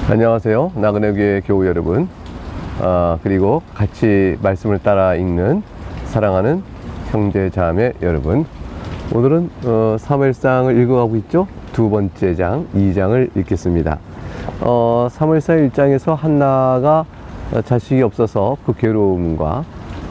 안녕하세요. 나그네 교회 교우 여러분, 그리고 같이 말씀을 따라 읽는 사랑하는 형제 자매 여러분, 오늘은 사무엘상을 읽어가고 있죠. 두 번째 장 2장을 읽겠습니다. 사무엘상 1장에서 한나가 자식이 없어서 그 괴로움과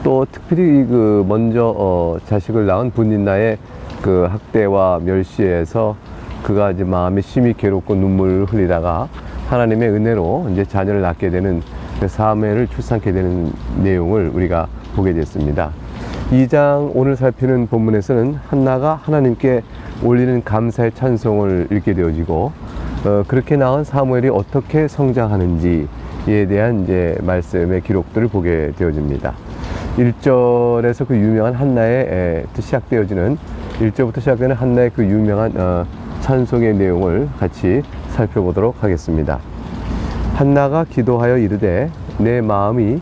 또 특별히 먼저 자식을 낳은 분린나의 그 학대와 멸시에서 그가 이제 마음이 심히 괴롭고 눈물을 흘리다가 하나님의 은혜로 이제 자녀를 낳게 되는 그 사무엘을 출산케 되는 내용을 우리가 보게 됐습니다. 2장 오늘 살피는 본문에서는 한나가 하나님께 올리는 감사의 찬송을 읽게 되어지고 그렇게 낳은 사무엘이 어떻게 성장하는지에 대한 이제 말씀의 기록들을 보게 되어집니다. 1절에서 그 유명한 한나의 시작되어지는 1절부터 시작되는 한나의 그 유명한 찬송의 내용을 같이 살펴보도록 하겠습니다. 한나가 기도하여 이르되 내 마음이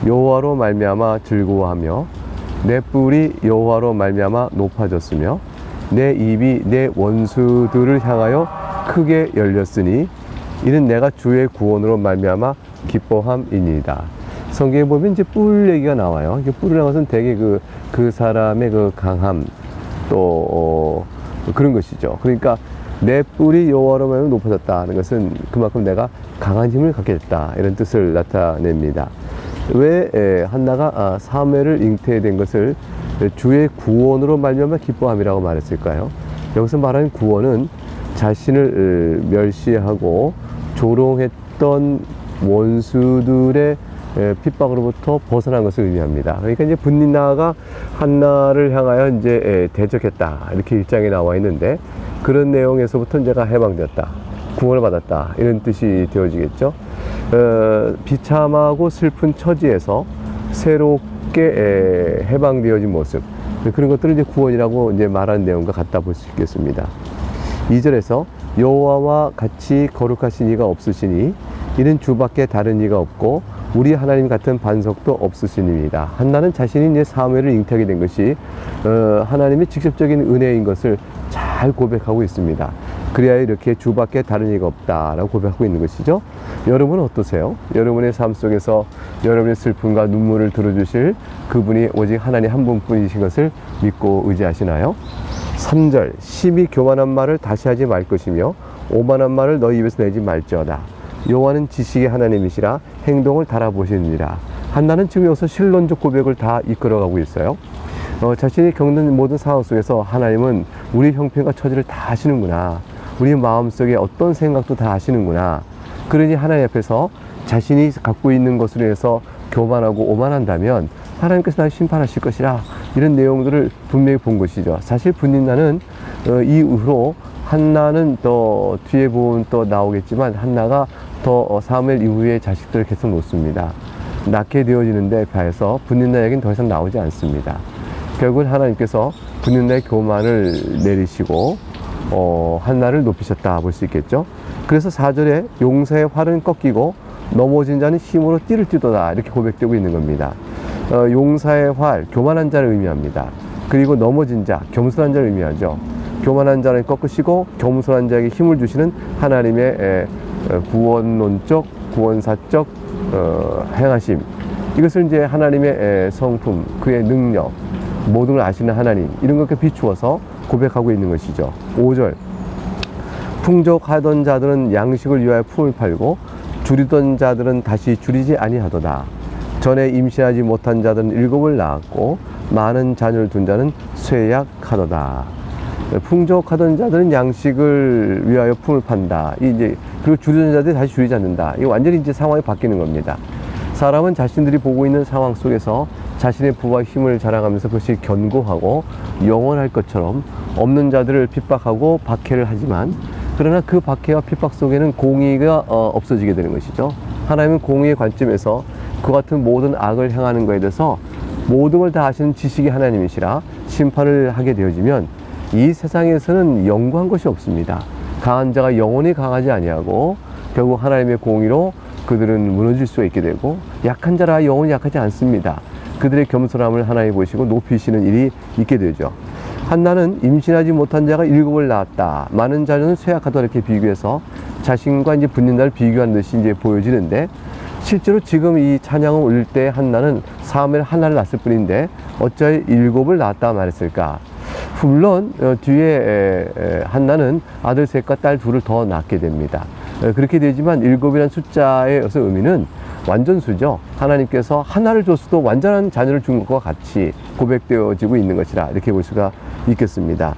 여호와로 말미암아 즐거워하며 내 뿔이 여호와로 말미암아 높아졌으며 내 입이 내 원수들을 향하여 크게 열렸으니 이는 내가 주의 구원으로 말미암아 기뻐함이니이다. 성경에 보면 이제 뿔 얘기가 나와요. 뿔이라는 것은 되게 그 사람의 그 강함 또 그런 것이죠. 그러니까 내 뿔이 여호와로 말미암아 높아졌다는 것은 그만큼 내가 강한 힘을 갖게 됐다, 이런 뜻을 나타냅니다. 왜 한나가 사무엘을 잉태된 것을 주의 구원으로 말미암아 기뻐함이라고 말했을까요? 여기서 말하는 구원은 자신을 멸시하고 조롱했던 원수들의 핍박으로부터 벗어난 것을 의미합니다. 그러니까 이제 분린나가 한나를 향하여 이제 대적했다, 이렇게 1장에 나와 있는데, 그런 내용에서부터 이제가 해방되었다, 구원을 받았다, 이런 뜻이 되어지겠죠. 비참하고 슬픈 처지에서 새롭게 해방되어진 모습, 그런 것들을 이제 구원이라고 이제 말하는 내용과 같다 볼 수 있겠습니다. 2절에서 여호와와 같이 거룩하신 이가 없으시니 이는 주밖에 다른 이가 없고 우리 하나님 같은 반석도 없으시니이다. 한나는 자신이 이제 사무엘을 잉태하게 된 것이 하나님의 직접적인 은혜인 것을 잘 고백하고 있습니다. 그래야 이렇게 주밖에 다른 이가 없다라고 고백하고 있는 것이죠. 여러분은 어떠세요? 여러분의 삶 속에서 여러분의 슬픔과 눈물을 들어주실 그분이 오직 하나님 한 분뿐이신 것을 믿고 의지하시나요? 3절, 심히 교만한 말을 다시 하지 말 것이며 오만한 말을 너희 입에서 내지 말지어다. 여호와는 지식의 하나님이시라 행동을 달아보시느니라. 한나는 지금 여기서 신론적 고백을 다 이끌어가고 있어요. 자신이 겪는 모든 상황 속에서 하나님은 우리 형편과 처지를 다 아시는구나, 우리 마음속에 어떤 생각도 다 아시는구나. 그러니 하나님 앞에서 자신이 갖고 있는 것으로 해서 교만하고 오만한다면 하나님께서 나를 심판하실 것이라, 이런 내용들을 분명히 본 것이죠. 사실 분린나는 이후로 한나는 또 뒤에 보면 또 나오겠지만 한나가 더 사무엘 이후에 자식들을 계속 놓습니다. 낳게 되어지는데 비해서 분린나 얘기는 더 이상 나오지 않습니다. 결국은 하나님께서 분린나의 교만을 내리시고 한나를 높이셨다 볼 수 있겠죠. 그래서 4절에 용사의 활은 꺾이고 넘어진 자는 힘으로 띠를 띠도다, 이렇게 고백되고 있는 겁니다. 용사의 활, 교만한 자를 의미합니다. 그리고 넘어진 자, 겸손한 자를 의미하죠. 교만한 자를 꺾으시고 겸손한 자에게 힘을 주시는 하나님의 구원론적, 구원사적 행하심, 이것을 이제 하나님의 성품, 그의 능력, 모든 걸 아시는 하나님, 이런 것에 비추어서 고백하고 있는 것이죠. 5절, 풍족하던 자들은 양식을 위하여 품을 팔고 줄이던 자들은 다시 줄이지 아니하도다. 전에 임신하지 못한 자들은 7을 낳았고 많은 자녀를 둔 자는 쇠약하도다. 풍족하던 자들은 양식을 위하여 품을 판다. 이제 그리고 줄이던 자들이 다시 줄이지 않는다. 이 완전히 이제 상황이 바뀌는 겁니다. 사람은 자신들이 보고 있는 상황 속에서 자신의 부와 힘을 자랑하면서 그것이 견고하고 영원할 것처럼 없는 자들을 핍박하고 박해를 하지만, 그러나 그 박해와 핍박 속에는 공의가 없어지게 되는 것이죠. 하나님은 공의의 관점에서 그 같은 모든 악을 행하는 것에 대해서 모든 걸 다 아시는 지식의 하나님이시라 심판을 하게 되어지면 이 세상에서는 영구한 것이 없습니다. 강한 자가 영원히 강하지 아니하고 결국 하나님의 공의로 그들은 무너질 수 있게 되고, 약한 자라 영원히 약하지 않습니다. 그들의 겸손함을 하나님 보시고 높이시는 일이 있게 되죠. 한나는 임신하지 못한 자가 7을 낳았다. 많은 자녀는 쇠약하다 이렇게 비교해서 자신과 이제 붙는다를 비교한 듯이 이제 보여지는데, 실제로 지금 이 찬양을 올릴 때 한나는 사무엘 하나를 낳았을 뿐인데 어찌하여 7을 낳았다 말했을까? 물론 뒤에 한나는 아들 셋과 딸 둘을 더 낳게 됩니다. 그렇게 되지만 7이라는 숫자의 의미는 완전수죠. 하나님께서 하나를 줬어도 완전한 자녀를 준 것과 같이 고백되어지고 있는 것이라 이렇게 볼 수가 있겠습니다.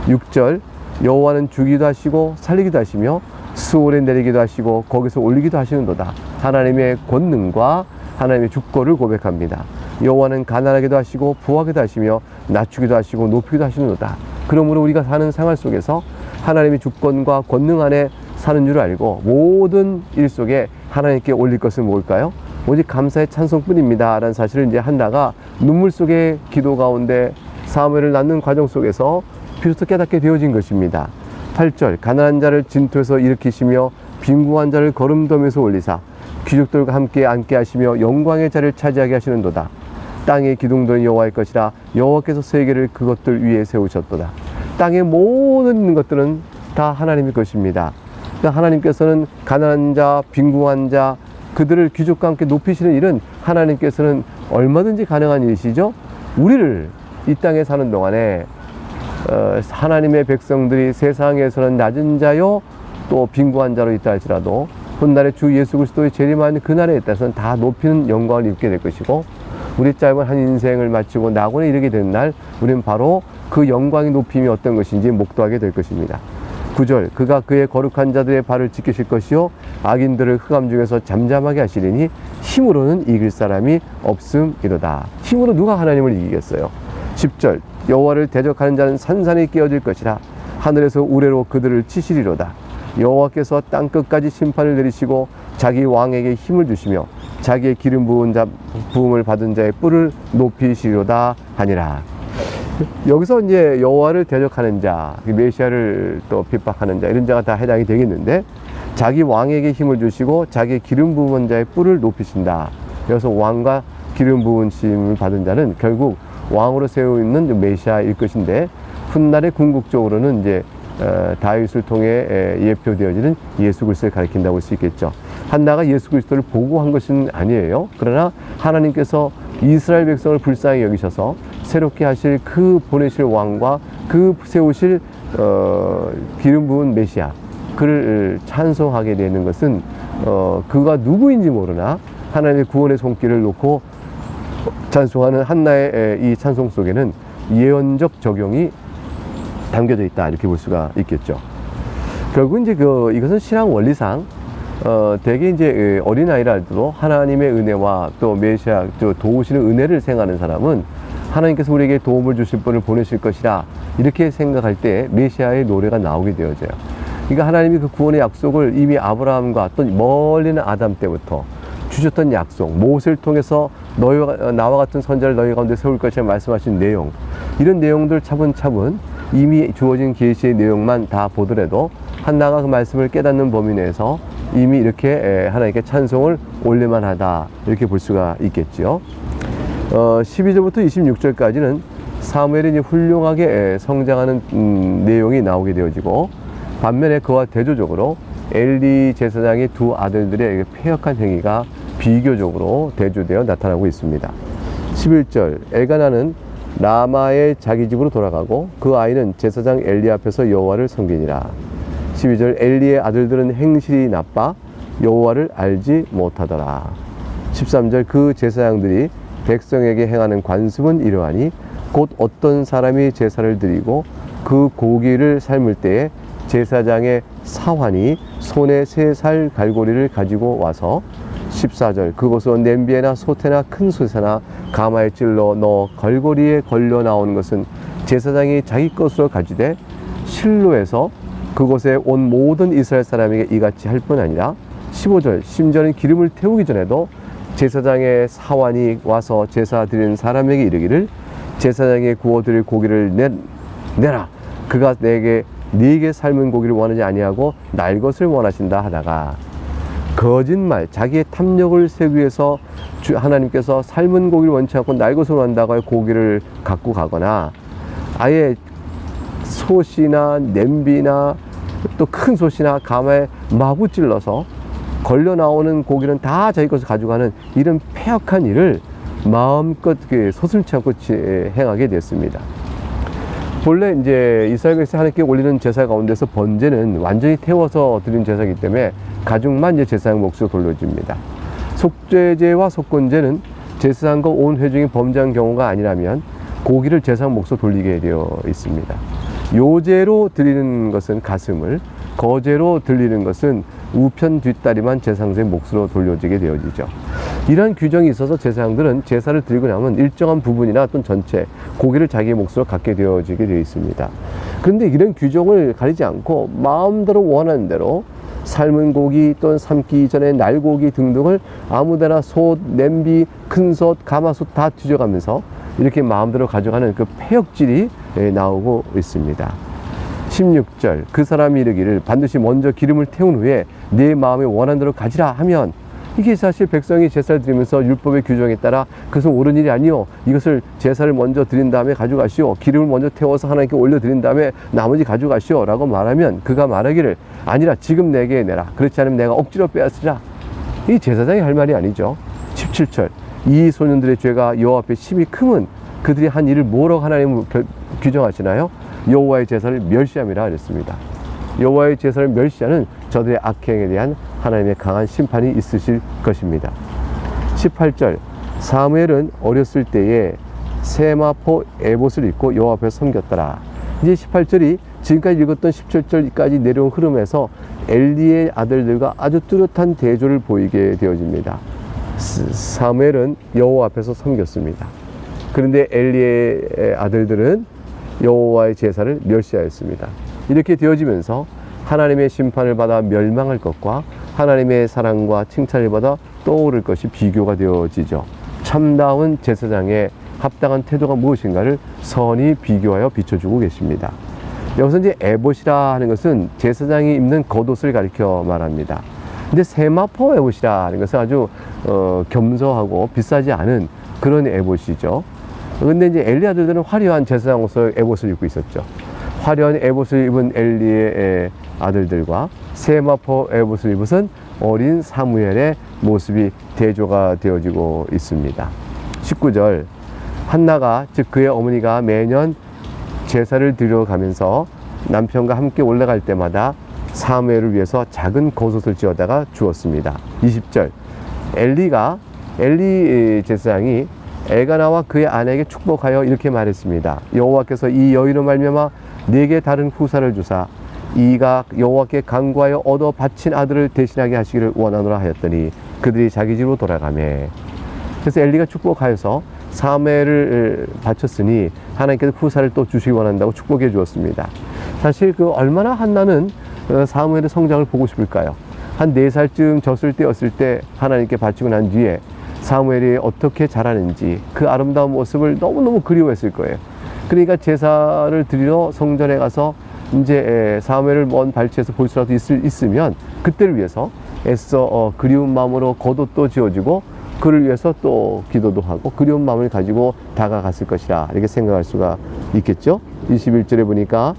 6절, 여호와는 주기도 하시고 살리기도 하시며 수월에 내리기도 하시고 거기서 올리기도 하시는도다. 하나님의 권능과 하나님의 주권을 고백합니다. 여호와는 가난하게도 하시고 부하게도 하시며 낮추기도 하시고 높이기도 하시는도다. 그러므로 우리가 사는 생활 속에서 하나님의 주권과 권능 안에 사는 줄 알고 모든 일 속에 하나님께 올릴 것은 뭘까요? 오직 감사의 찬송뿐입니다 라는 사실을 이제 한나가 눈물 속의 기도 가운데 사무엘을 낳는 과정 속에서 비로소 깨닫게 되어진 것입니다. 8절, 가난한 자를 진토에서 일으키시며 빈궁한 자를 거름더미에서 올리사 귀족들과 함께 앉게 하시며 영광의 자리를 차지하게 하시는도다. 땅의 기둥들은 여호와의 것이라 여호와께서 세계를 그것들 위에 세우셨도다. 땅의 모든 것들은 다 하나님의 것입니다. 그러니까 하나님께서는 가난한 자, 빈궁한 자, 그들을 귀족과 함께 높이시는 일은 하나님께서는 얼마든지 가능한 일이시죠. 우리를 이 땅에 사는 동안에 하나님의 백성들이 세상에서는 낮은 자요 또 빈궁한 자로 있다 할지라도 훗날에 주 예수 그리스도의 재림하는 그날에 있다서는 다 높이는 영광을 입게 될 것이고, 우리 짧은 한 인생을 마치고 낙원에 이르게 되는 날 우리는 바로 그 영광의 높임이 어떤 것인지 목도하게 될 것입니다. 9절, 그가 그의 거룩한 자들의 발을 지키실 것이요 악인들을 흑암 중에서 잠잠하게 하시리니 힘으로는 이길 사람이 없음이로다. 힘으로 누가 하나님을 이기겠어요? 10절, 여호와를 대적하는 자는 산산이 깨어질 것이라 하늘에서 우레로 그들을 치시리로다. 여호와께서 땅끝까지 심판을 내리시고 자기 왕에게 힘을 주시며 자기의 기름 부음을 받은 자의 뿔을 높이시리로다 하니라. 여기서 이제 여호와를 대적하는 자, 메시아를 또 핍박하는 자, 이런 자가 다 해당이 되겠는데, 자기 왕에게 힘을 주시고 자기의 기름 부은 자의 뿔을 높이신다. 그래서 왕과 기름 부으심을 받은 자는 결국 왕으로 세워 있는 메시아일 것인데, 훗날의 궁극적으로는 이제 다윗을 통해 예표되어지는 예수 그리스도를 가리킨다고 할 수 있겠죠. 한나가 예수 그리스도를 보고 한 것은 아니에요. 그러나 하나님께서 이스라엘 백성을 불쌍히 여기셔서 새롭게 하실 그 보내실 왕과 그 세우실 기름 부은 메시아, 그를 찬송하게 되는 것은 그가 누구인지 모르나 하나님의 구원의 손길을 놓고 찬송하는 한나의 이 찬송 속에는 예언적 적용이 담겨져 있다, 이렇게 볼 수가 있겠죠. 결국 이제 이것은 신앙 원리상 대개 이제 어린아이라도 하나님의 은혜와 또 메시아 도우시는 은혜를 생각하는 사람은 하나님께서 우리에게 도움을 주실 분을 보내실 것이라 이렇게 생각할 때 메시아의 노래가 나오게 되어져요. 그러니까 하나님이 그 구원의 약속을 이미 아브라함과 또 멀리는 아담 때부터 주셨던 약속, 모세를 통해서 나와 같은 선자를 너희 가운데 세울 것이라 말씀하신 내용, 이런 내용들 차분차분 이미 주어진 계시의 내용만 다 보더라도 한나가 그 말씀을 깨닫는 범위 내에서 이미 이렇게 하나님께 찬송을 올릴만 하다, 이렇게 볼 수가 있겠죠. 12절부터 26절까지는 사무엘이 이제 훌륭하게 성장하는 내용이 나오게 되어지고, 반면에 그와 대조적으로 엘리 제사장의 두 아들들의 패역한 행위가 비교적으로 대조되어 나타나고 있습니다. 11절, 엘가나는 라마의 자기 집으로 돌아가고 그 아이는 제사장 엘리 앞에서 여호와를 섬기니라. 12절, 엘리의 아들들은 행실이 나빠 여호와를 알지 못하더라. 13절, 그 제사장들이 백성에게 행하는 관습은 이러하니 곧 어떤 사람이 제사를 드리고 그 고기를 삶을 때에 제사장의 사환이 손에 3살 갈고리를 가지고 와서 14절, 그곳은 냄비에나 솥에나 큰 솥에나 가마에 찔러 넣어 걸고리에 걸려 나오는 것은 제사장이 자기 것으로 가지되 실로에서 그곳에 온 모든 이스라엘 사람에게 이같이 할 뿐 아니라 15절, 심지어는 기름을 태우기 전에도 제사장의 사환이 와서 제사 드리는 사람에게 이르기를 제사장이 구워드릴 고기를 내라. 그가 네게 삶은 고기를 원하지 아니하고 날 것을 원하신다 하다가, 거짓말, 자기의 탐욕을 세우기 위해서 하나님께서 삶은 고기를 원치 않고 날 것을 원한다고 고기를 갖고 가거나 아예 솥이나 냄비나 또 큰 솥이나 가마에 마구 찔러서 걸려 나오는 고기는 다 자기 것을 가져가는 이런 패역한 일을 마음껏 서슴지 않고 행하게 됐습니다. 본래 이제 이스라엘에서 하나님께 올리는 제사 가운데서 번제는 완전히 태워서 드린 제사이기 때문에 가죽만 이제 제사장 몫으로 돌려줍니다. 속죄제와 속건제는 제사장과 온 회중이 범죄한 경우가 아니라면 고기를 제사장 몫으로 돌리게 되어 있습니다. 요제로 드리는 것은 가슴을, 거제로 드리는 것은 우편 뒷다리만 제사장의 몫으로 돌려지게 되어지죠. 이러한 규정이 있어서 제사장들은 제사를 드리고 나면 일정한 부분이나 또는 전체 고기를 자기의 몫으로 갖게 되어지게 되어 있습니다. 그런데 이런 규정을 가리지 않고 마음대로 원하는 대로 삶은 고기 또는 삶기 전에 날고기 등등을 아무데나 솥, 냄비, 큰솥, 가마솥 다 뒤져가면서 이렇게 마음대로 가져가는 그 패역질이 나오고 있습니다. 16절 그 사람이 이르기를 반드시 먼저 기름을 태운 후에 내 마음에 원하는 대로 가지라 하면, 이게 사실 백성이 제사를 드리면서 율법의 규정에 따라 그것은 옳은 일이 아니요, 이것을 제사를 먼저 드린 다음에 가져가시오, 기름을 먼저 태워서 하나님께 올려드린 다음에 나머지 가져가시오 라고 말하면 그가 말하기를 아니라 지금 내게 내라, 그렇지 않으면 내가 억지로 빼앗으라. 이 제사장이 할 말이 아니죠. 17절 이 소년들의 죄가 여호와 앞에 심히 크면 그들이 한 일을 뭐라고 하나님은 규정하시나요? 여호와의 제사를 멸시함이라 그랬습니다. 여호와의 제사를 멸시하는 저들의 악행에 대한 하나님의 강한 심판이 있으실 것입니다. 18절 사무엘은 어렸을 때에 세마포 에봇을 입고 여호와 앞에 섬겼더라. 이제 18절이 지금까지 읽었던 17절까지 내려온 흐름에서 엘리의 아들들과 아주 뚜렷한 대조를 보이게 되어집니다. 사무엘은 여호와 앞에서 섬겼습니다. 그런데 엘리의 아들들은 여호와의 제사를 멸시하였습니다. 이렇게 되어지면서 하나님의 심판을 받아 멸망할 것과 하나님의 사랑과 칭찬을 받아 떠오를 것이 비교가 되어지죠. 참다운 제사장의 합당한 태도가 무엇인가를 선히 비교하여 비춰주고 계십니다. 여기서 이제 에봇이라 하는 것은 제사장이 입는 겉옷을 가리켜 말합니다. 근데 세마포 에봇이라 하는 것은 아주 겸손하고 비싸지 않은 그런 에봇이죠. 근데 이제 엘리 아들들은 화려한 제사장 옷을 에봇을 입고 있었죠. 화려한 에봇을 입은 엘리의 아들들과 세마포 에봇을 입은 어린 사무엘의 모습이 대조가 되어지고 있습니다. 19절 한나가 즉 그의 어머니가 매년 제사를 드리러 가면서 남편과 함께 올라갈 때마다 사무엘을 위해서 작은 겉옷을 지어다가 주었습니다. 20절 엘리 제사장이 엘가나와 그의 아내에게 축복하여 이렇게 말했습니다. 여호와께서 이 여인으로 말미암아 네게 다른 후사를 주사 이가 여호와께 간구하여 얻어 바친 아들을 대신하게 하시기를 원하노라 하였더니 그들이 자기 집으로 돌아가매. 그래서 엘리가 축복하여서 사무엘을 바쳤으니 하나님께서 후사를 또 주시기 원한다고 축복해 주었습니다. 사실 얼마나 한나는 사무엘의 성장을 보고 싶을까요? 한 4살쯤 졌을 때였을 때 하나님께 바치고 난 뒤에 사무엘이 어떻게 자라는지 그 아름다운 모습을 너무너무 그리워했을 거예요. 그러니까 제사를 드리러 성전에 가서 이제 사무엘을 먼 발치에서 볼 수라도 있으면 그때를 위해서 애써 그리운 마음으로 겉옷도 지어주고 그를 위해서 또 기도도 하고 그리운 마음을 가지고 다가갔을 것이라 이렇게 생각할 수가 있겠죠. 21절에 보니까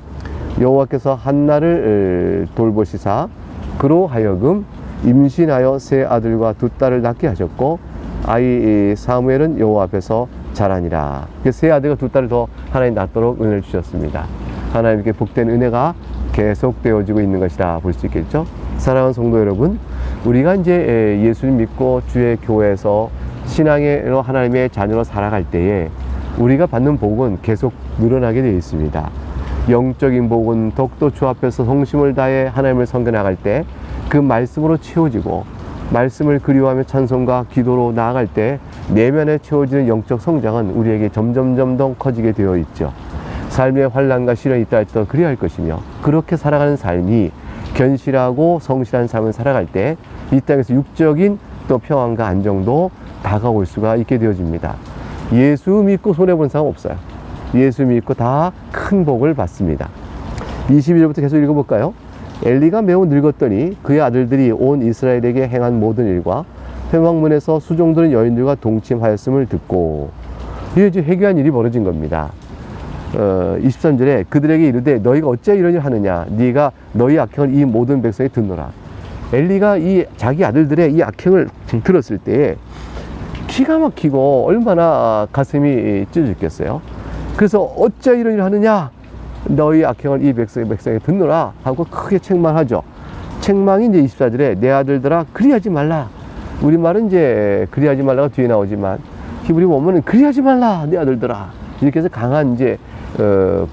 여호와께서 한나를 돌보시사 그로 하여금 임신하여 세 아들과 두 딸을 낳게 하셨고 아이 사무엘은 여호와 앞에서 자라니라. 세 아들과 두 딸을 더 하나님 낳도록 은혜를 주셨습니다. 하나님께 복된 은혜가 계속되어지고 있는 것이라 볼 수 있겠죠. 사랑하는 성도 여러분, 우리가 이제 예수님 믿고 주의 교회에서 신앙으로 하나님의 자녀로 살아갈 때에 우리가 받는 복은 계속 늘어나게 되어 있습니다. 영적인 복은 더욱더 주 앞에서 성심을 다해 하나님을 섬겨 나갈 때 그 말씀으로 채워지고 말씀을 그리워하며 찬송과 기도로 나아갈 때 내면에 채워지는 영적 성장은 우리에게 점점 더 커지게 되어 있죠. 삶의 환난과 시련이 있다 할지라도 그리할 것이며 그렇게 살아가는 삶이 견실하고 성실한 삶을 살아갈 때 이 땅에서 육적인 또 평안과 안정도 다가올 수가 있게 되어집니다. 예수 믿고 손해본 사람 없어요. 예수 믿고 다 큰 복을 받습니다. 22절부터 계속 읽어볼까요? 엘리가 매우 늙었더니 그의 아들들이 온 이스라엘에게 행한 모든 일과 회막문에서 수종드는 여인들과 동침하였음을 듣고 이제 회개한 일이 벌어진 겁니다. 23절에 그들에게 이르되 너희가 어찌 이런 일 하느냐 네가 너희 악행을 이 모든 백성이 듣노라. 엘리가 이 자기 아들들의 이 악행을 들었을 때에 기가 막히고 얼마나 가슴이 찢어졌겠어요. 그래서 어찌 이런 일 하느냐 너희 악행을 이 백성이 듣노라 하고 크게 책망하죠. 책망이 이제 24절에 내 아들들아 그리하지 말라. 우리말은 이제 그리하지 말라가 뒤에 나오지만 히브리 원문은 그리하지 말라 내 아들들아 이렇게 해서 강한 이제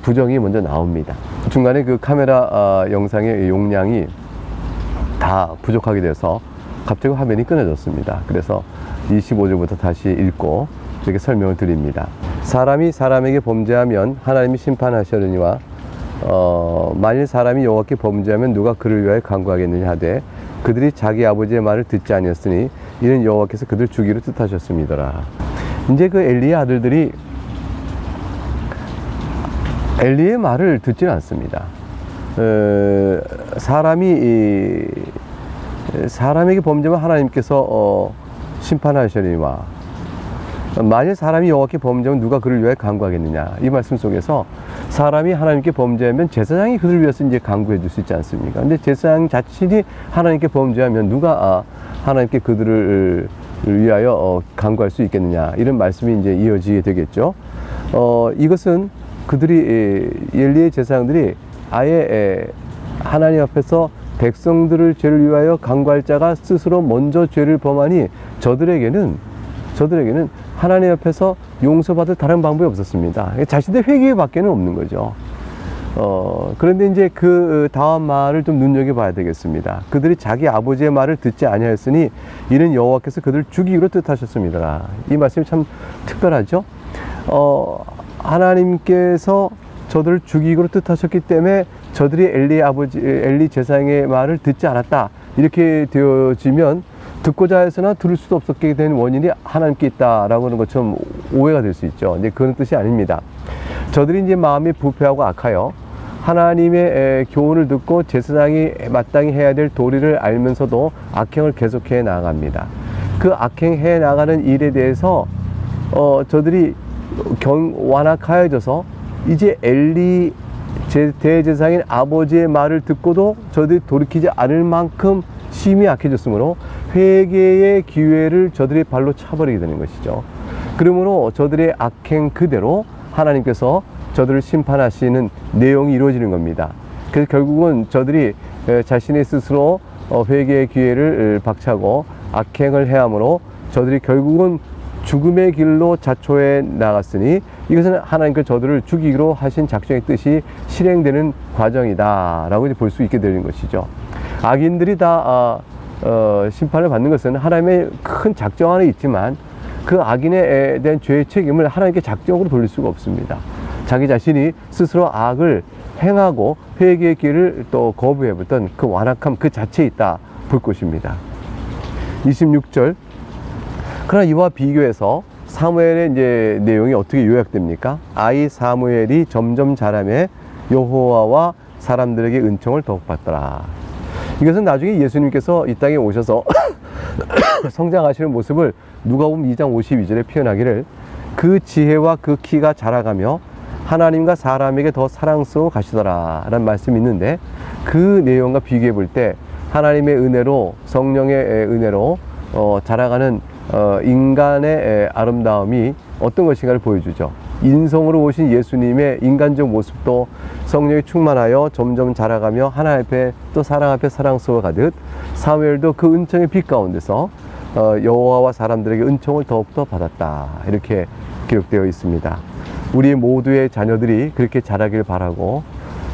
부정이 먼저 나옵니다. 중간에 그 카메라 영상의 용량이 다 부족하게 돼서 갑자기 화면이 끊어졌습니다. 그래서 25절부터 다시 읽고 이렇게 설명을 드립니다. 사람이 사람에게 범죄하면 하나님이 심판하시려니와 만일 사람이 여호와께 범죄하면 누가 그를 위하여 간구하겠느냐 하되 그들이 자기 아버지의 말을 듣지 아니했으니 이는 여호와께서 그들 죽이기로 뜻하셨음이더라. 이제 그 엘리의 아들들이 엘리의 말을 듣지는 않습니다. 사람에게 범죄하면 하나님께서 심판하시려니와 만일 사람이 여호와께 범죄하면 누가 그를 위하여 간구하겠느냐. 이 말씀 속에서 사람이 하나님께 범죄하면 제사장이 그를 위해서 이제 간구해 줄 수 있지 않습니까? 근데 제사장 자신이 하나님께 범죄하면 누가 하나님께 그들을 위하여 간구할 수 있겠느냐. 이런 말씀이 이제 이어지게 되겠죠. 이것은 그들이 엘리의 제사장들이 아예 하나님 앞에서 백성들을 죄를 위하여 간구할 자가 스스로 먼저 죄를 범하니 저들에게는 하나님 앞에서 용서받을 다른 방법이 없었습니다. 자신의 회개밖에는 없는 거죠. 그런데 이제 그 다음 말을 좀 눈여겨봐야 되겠습니다. 그들이 자기 아버지의 말을 듣지 아니하였으니 이는 여호와께서 그들을 죽이기로 뜻하셨습니다. 이 말씀이 참 특별하죠. 하나님께서 저들을 죽이기로 뜻하셨기 때문에 저들이 엘리 제사장의 말을 듣지 않았다. 이렇게 되어지면 듣고자 해서나 들을 수도 없었게 된 원인이 하나님께 있다라고 하는 것처럼 오해가 될 수 있죠. 근데 그런 뜻이 아닙니다. 저들이 이제 마음이 부패하고 악하여 하나님의 교훈을 듣고 제사장이 마땅히 해야 될 도리를 알면서도 악행을 계속해 나갑니다. 그 악행해 나가는 일에 대해서 저들이 완악하여져서 이제 엘리 대제사장인 아버지의 말을 듣고도 저들이 돌이키지 않을 만큼 심히 악해졌으므로 회개의 기회를 저들의 발로 차버리게 되는 것이죠. 그러므로 저들의 악행 그대로 하나님께서 저들을 심판하시는 내용이 이루어지는 겁니다. 그래서 결국은 저들이 자신의 스스로 회개의 기회를 박차고 악행을 해함으로 저들이 결국은 죽음의 길로 자초해 나갔으니 이것은 하나님께서 저들을 죽이기로 하신 작정의 뜻이 실행되는 과정이다 라고 볼 수 있게 되는 것이죠. 악인들이 다 심판을 받는 것은 하나님의 큰 작정 안에 있지만 그 악인에 대한 죄의 책임을 하나님께 작정으로 돌릴 수가 없습니다. 자기 자신이 스스로 악을 행하고 회개의 길을 또 거부해버렸던 그 완악함 그 자체에 있다 볼 것입니다. 26절 그러나 이와 비교해서 사무엘의 이제 내용이 어떻게 요약됩니까? 아이 사무엘이 점점 자라매 여호와와 사람들에게 은총을 더욱 받더라. 이것은 나중에 예수님께서 이 땅에 오셔서 성장하시는 모습을 누가복음 2장 52절에 표현하기를 그 지혜와 그 키가 자라가며 하나님과 사람에게 더 사랑스러워 가시더라 라는 말씀이 있는데 그 내용과 비교해 볼 때 하나님의 은혜로 성령의 은혜로 자라가는 인간의 아름다움이 어떤 것인가를 보여주죠. 인성으로 오신 예수님의 인간적 모습도 성령이 충만하여 점점 자라가며 하나님 앞에 또 사랑 앞에 사랑스러워 가듯 사무엘도 그 은총의 빛 가운데서 여호와와 사람들에게 은총을 더욱더 받았다 이렇게 기록되어 있습니다. 우리 모두의 자녀들이 그렇게 자라길 바라고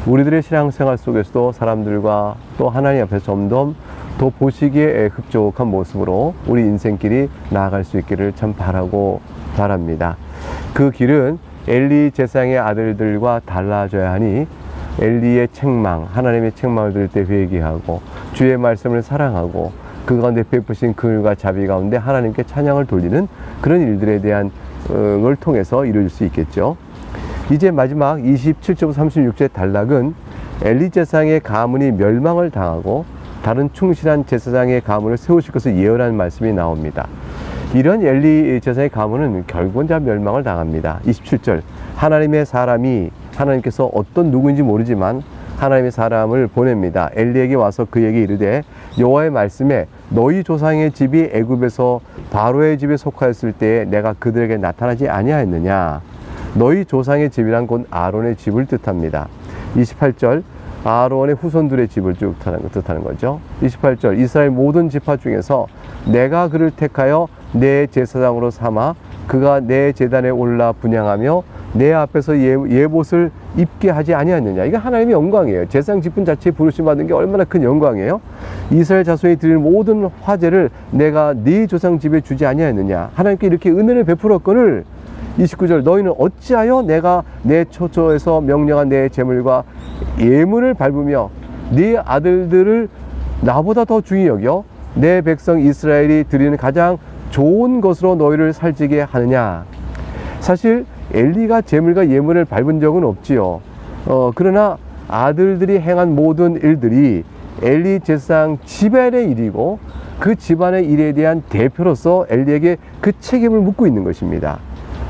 우리들의 신앙생활 속에서도 사람들과 또 하나님 앞에서 점점 더 보시기에 흡족한 모습으로 우리 인생길이 나아갈 수 있기를 참 바랍니다. 그 길은 엘리 제사장의 아들들과 달라져야 하니 엘리의 책망, 하나님의 책망을 들을 때 회개하고 주의 말씀을 사랑하고 그 가운데 베푸신 긍휼과 자비 가운데 하나님께 찬양을 돌리는 그런 일들에 대한 걸 통해서 이루어질 수 있겠죠. 이제 마지막 27절 36절의 단락은 엘리 제사장의 가문이 멸망을 당하고 다른 충실한 제사장의 가문을 세우실 것을 예언하는 말씀이 나옵니다. 이런 엘리 제사장의 가문은 결국은 다 멸망을 당합니다. 27절 하나님의 사람이 하나님께서 어떤 누구인지 모르지만 하나님의 사람을 보냅니다. 엘리에게 와서 그에게 이르되 여호와의 말씀에 너희 조상의 집이 애굽에서 바로의 집에 속하였을 때에 내가 그들에게 나타나지 아니하였느냐. 너희 조상의 집이란 곧 아론의 집을 뜻합니다. 28절 아론의 후손들의 집을 쭉 뜻하는 거죠. 28절 이스라엘 모든 지파 중에서 내가 그를 택하여 내 제사장으로 삼아 그가 내 제단에 올라 분향하며 내 앞에서 예봇을 입게 하지 아니하느냐. 이게 하나님의 영광이에요. 제사장 직분 자체에 부르심 받은 게 얼마나 큰 영광이에요. 이스라엘 자손이 드리는 모든 화제를 내가 네 조상 집에 주지 아니하였느냐. 하나님께 이렇게 은혜를 베풀었거늘 29절 너희는 어찌하여 내가 내 초초에서 명령한 내 제물과 예물을 밟으며 네 아들들을 나보다 더 중히 여겨 내 백성 이스라엘이 드리는 가장 좋은 것으로 너희를 살찌게 하느냐. 사실 엘리가 제물과 예물을 밟은 적은 없지요. 그러나 아들들이 행한 모든 일들이 엘리 제사장 집안의 일이고 그 집안의 일에 대한 대표로서 엘리에게 그 책임을 묻고 있는 것입니다.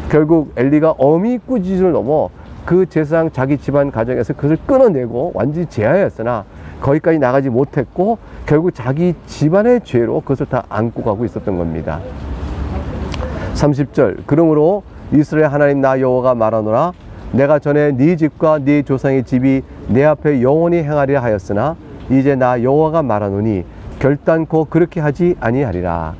결국 엘리가 어미 꾸짖을 넘어 그 제사장 자기 집안 가정에서 그것을 끊어내고 완전히 제하였으나 거기까지 나가지 못했고 결국 자기 집안의 죄로 그것을 다 안고 가고 있었던 겁니다. 30절 그러므로 이스라엘 하나님 나 여호와가 말하노라 내가 전에 네 집과 네 조상의 집이 내 앞에 영원히 행하리라 하였으나 이제 나 여호와가 말하노니 결단코 그렇게 하지 아니하리라.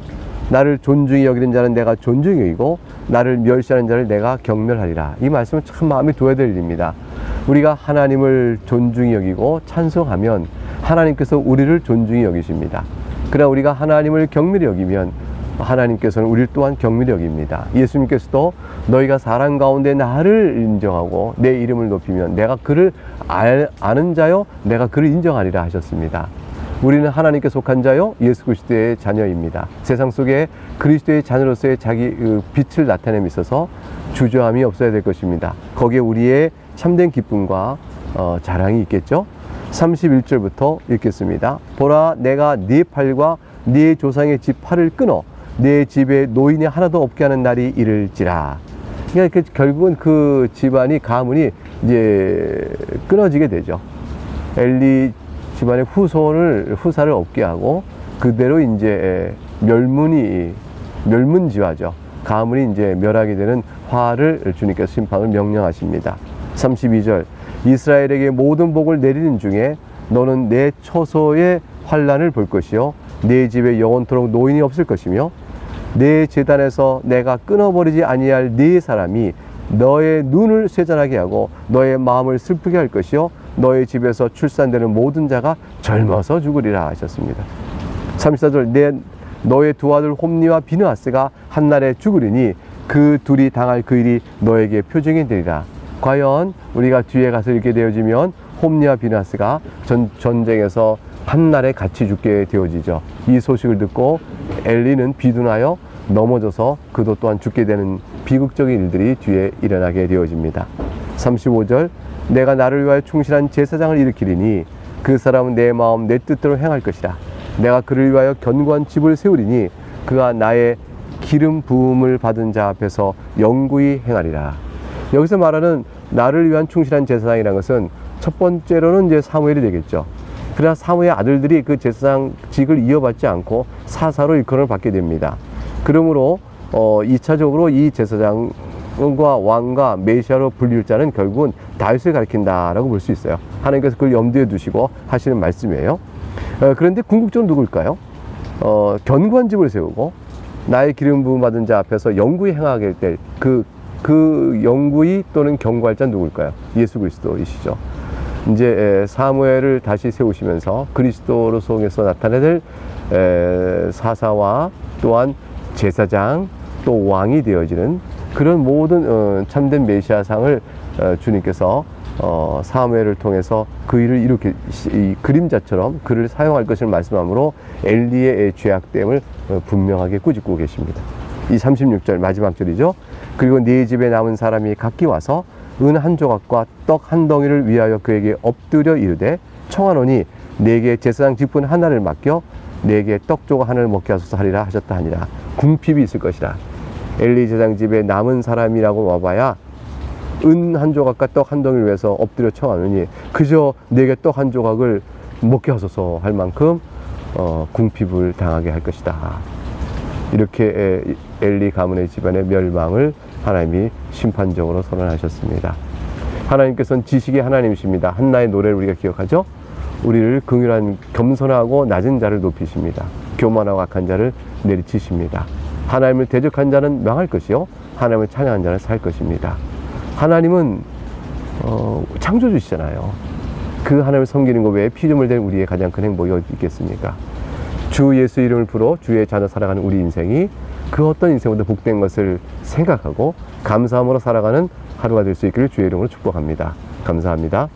나를 존중히 여기는 자는 내가 존중히 여기고 나를 멸시하는 자를 내가 경멸하리라. 이 말씀은 참 마음에 둬야 될 일입니다. 우리가 하나님을 존중히 여기고 찬송하면 하나님께서 우리를 존중히 여기십니다. 그러나 우리가 하나님을 경멸히 여기면 하나님께서는 우리를 또한 경멸히 여깁니다. 예수님께서도 너희가 사람 가운데 나를 인정하고 내 이름을 높이면 내가 그를 아는 자요 내가 그를 인정하리라 하셨습니다. 우리는 하나님께 속한 자요 예수 그리스도의 자녀입니다. 세상 속에 그리스도의 자녀로서의 자기 빛을 나타냄에 있어서 주저함이 없어야 될 것입니다. 거기에 우리의 참된 기쁨과 자랑이 있겠죠. 31절부터 읽겠습니다. 보라 내가 네 팔과 네 조상의 집 팔을 끊어 내 집에 노인이 하나도 없게 하는 날이 이를지라. 그러니까 결국은 그 집안이 가문이 이제 끊어지게 되죠. 엘리 집안의 후사를 없게 하고 그대로 이제 멸문지화죠. 가문이 이제 멸하게 되는 화를 주님께서 심판을 명령하십니다. 32절 이스라엘에게 모든 복을 내리는 중에 너는 내 처소의 환난을 볼 것이요 내 집에 영원토록 노인이 없을 것이며 내 제단에서 내가 끊어버리지 아니할 네 사람이 너의 눈을 쇠잔하게 하고 너의 마음을 슬프게 할 것이요 너의 집에서 출산되는 모든 자가 젊어서 죽으리라 하셨습니다. 34절 너의 두 아들 홈니와 비느하스가 한날에 죽으리니 그 둘이 당할 그 일이 너에게 표징이 되리라. 과연 우리가 뒤에 가서 읽게 되어지면 홈니와 비느하스가 전쟁에서 한날에 같이 죽게 되어지죠. 이 소식을 듣고 엘리는 비둔하여 넘어져서 그도 또한 죽게 되는 비극적인 일들이 뒤에 일어나게 되어집니다. 35절 내가 나를 위하여 충실한 제사장을 일으키리니 그 사람은 내 마음 내 뜻대로 행할 것이라. 내가 그를 위하여 견고한 집을 세우리니 그가 나의 기름 부음을 받은 자 앞에서 영구히 행하리라. 여기서 말하는 나를 위한 충실한 제사장이라는 것은 첫 번째로는 이제 사무엘이 되겠죠. 그러나 사무엘 아들들이 그 제사장직을 이어받지 않고 사사로 일컬음을 받게 됩니다. 그러므로 2차적으로 이 제사장과 왕과 메시아로 불릴 자는 결국은 다윗을 가리킨다라고 볼 수 있어요. 하나님께서 그걸 염두에 두시고 하시는 말씀이에요. 그런데 궁극적으로 누굴까요? 견고한 집을 세우고 나의 기름 부음 받은 자 앞에서 영구히 행하게 될 그 영구히 또는 견고할 자는 누굴까요? 예수 그리스도이시죠. 이제 사무엘을 다시 세우시면서 그리스도로 속에서 나타낼 사사와 또한 제사장 또 왕이 되어지는 그런 모든 참된 메시아상을 주님께서 사무엘을 통해서 그 일을 이렇게 그림자처럼 그를 사용할 것을 말씀하므로 엘리의 죄악됨을 분명하게 꾸짖고 계십니다. 이 36절 마지막 절이죠. 그리고 네 집에 남은 사람이 각기 와서 은 한 조각과 떡 한 덩이를 위하여 그에게 엎드려 이르되 청하노니 내게 제사장 직분 하나를 맡겨 내게 떡 조각 하나를 먹게 하소서 하리라 하셨다 하니라. 궁핍이 있을 것이라. 엘리 제사장 집에 남은 사람이라고 와봐야 은 한 조각과 떡 한 덩이를 위해서 엎드려 청하느니 그저 내게 떡 한 조각을 먹게 하소서 할 만큼 궁핍을 당하게 할 것이다. 이렇게 엘리 가문의 집안의 멸망을 하나님이 심판적으로 선언하셨습니다. 하나님께서는 지식의 하나님이십니다. 한나의 노래를 우리가 기억하죠? 우리를 긍휼한 겸손하고 낮은 자를 높이십니다. 교만하고 악한 자를 내리치십니다. 하나님을 대적한 자는 망할 것이요 하나님을 찬양한 자는 살 것입니다. 하나님은 창조주시잖아요. 그 하나님을 섬기는 것 외에 피조물 된 우리의 가장 큰 행복이 어디 있겠습니까? 주 예수 이름을 부러 주의 자녀 살아가는 우리 인생이 그 어떤 인생보다 복된 것을 생각하고 감사함으로 살아가는 하루가 될 수 있기를 주의 이름으로 축복합니다. 감사합니다.